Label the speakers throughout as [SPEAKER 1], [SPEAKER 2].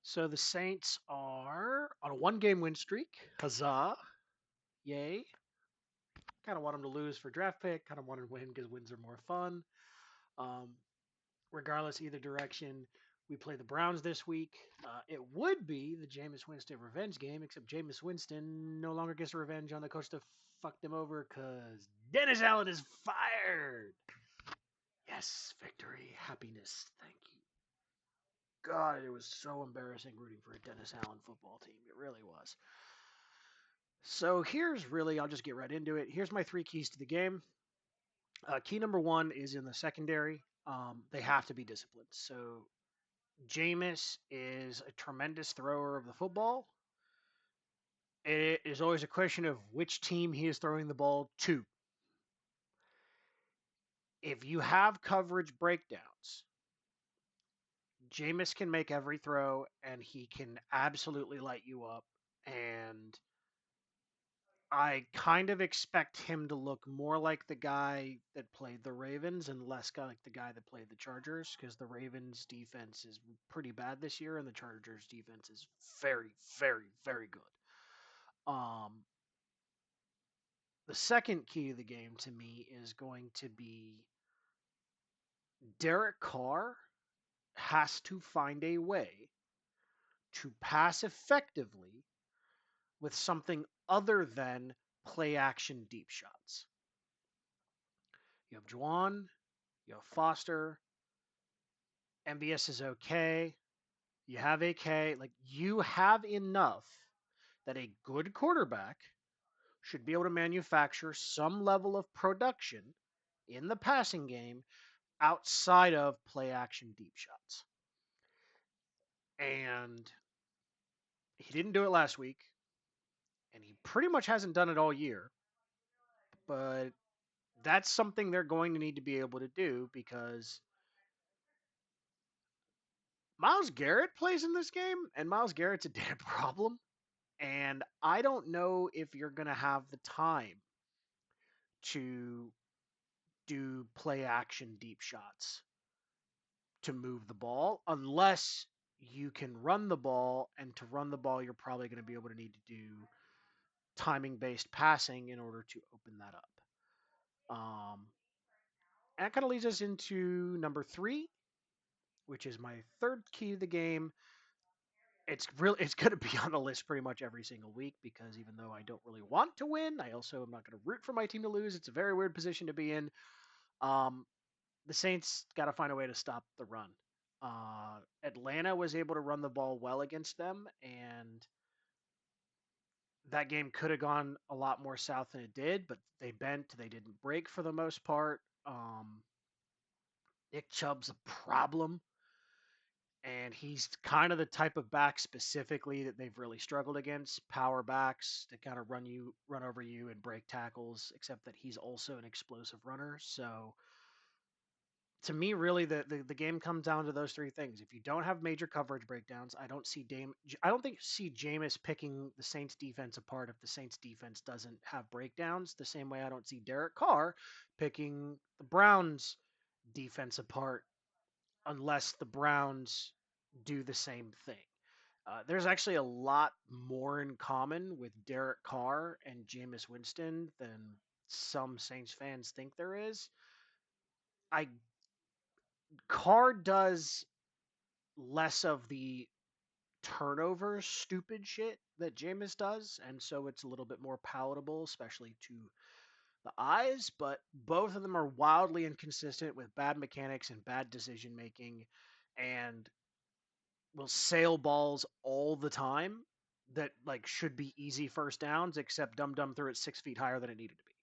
[SPEAKER 1] So the Saints are on a one-game win streak. Huzzah! Yay! Kind of want them to lose for draft pick. Kind of want to win because wins are more fun. Um, Regardless, either direction, we play the Browns this week. It would be the Jameis Winston revenge game, except Jameis Winston no longer gets revenge on the coach that fucked him over because Dennis Allen is fired. Yes, victory, happiness. Thank you. God, it was so embarrassing rooting for a Dennis Allen football team. It really was. So here's really, I'll just get right into it. Here's my three keys to the game. Key number one is in the secondary. They have to be disciplined. So Jameis is a tremendous thrower of the football. It is always a question of which team he is throwing the ball to. If you have coverage breakdowns, Jameis can make every throw and he can absolutely light you up. And I kind of expect him to look more like the guy that played the Ravens and less like the guy that played the Chargers because the Ravens defense is pretty bad this year and the Chargers defense is very, very, very good. Um, the second key to the game to me is going to be Derek Carr has to find a way to pass effectively with something other than play action deep shots. You have Juwan, you have Foster, MBS is okay. You have AK. Like, you have enough that a good quarterback should be able to manufacture some level of production in the passing game outside of play action deep shots. And he didn't do it last week, and he pretty much hasn't done it all year. But that's something they're going to need to be able to do because Miles Garrett plays in this game, and Miles Garrett's a damn problem. And I don't know if you're going to have the time to do play action deep shots to move the ball unless you can run the ball. And to run the ball, you're probably going to be able to need to do timing based passing in order to open that up. And that kind of leads us into number three, which is my third key to the game. It's going to be on the list pretty much every single week because even though I don't really want to win, I also am not going to root for my team to lose. It's a very weird position to be in. Um, the Saints got to find a way to stop the run. Atlanta was able to run the ball well against them, and that game could have gone a lot more south than it did. But they bent, they didn't break for the most part. Nick Chubb's a problem, and he's kind of the type of back specifically that they've really struggled against. Power backs that kind of run over you, and break tackles. Except that he's also an explosive runner, so to me, really, the game comes down to those three things. If you don't have major coverage breakdowns, I don't think see Jameis picking the Saints defense apart if the Saints defense doesn't have breakdowns. The same way I don't see Derek Carr picking the Browns defense apart unless the Browns do the same thing. There's actually a lot more in common with Derek Carr and Jameis Winston than some Saints fans think there is. I Carr does less of the turnover stupid shit that Jameis does, and so it's a little bit more palatable, especially to the eyes. But both of them are wildly inconsistent with bad mechanics and bad decision making, and will sail balls all the time that like should be easy first downs, except Dum Dum threw it 6 feet higher than it needed to be.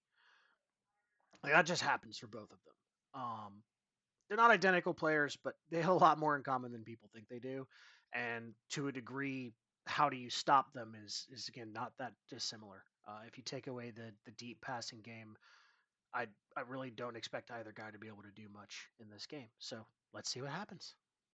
[SPEAKER 1] Like that just happens for both of them. They're not identical players, but they have a lot more in common than people think they do. And to a degree, how do you stop them is again not that dissimilar. If you take away the deep passing game, I really don't expect either guy to be able to do much in this game. So let's see what happens.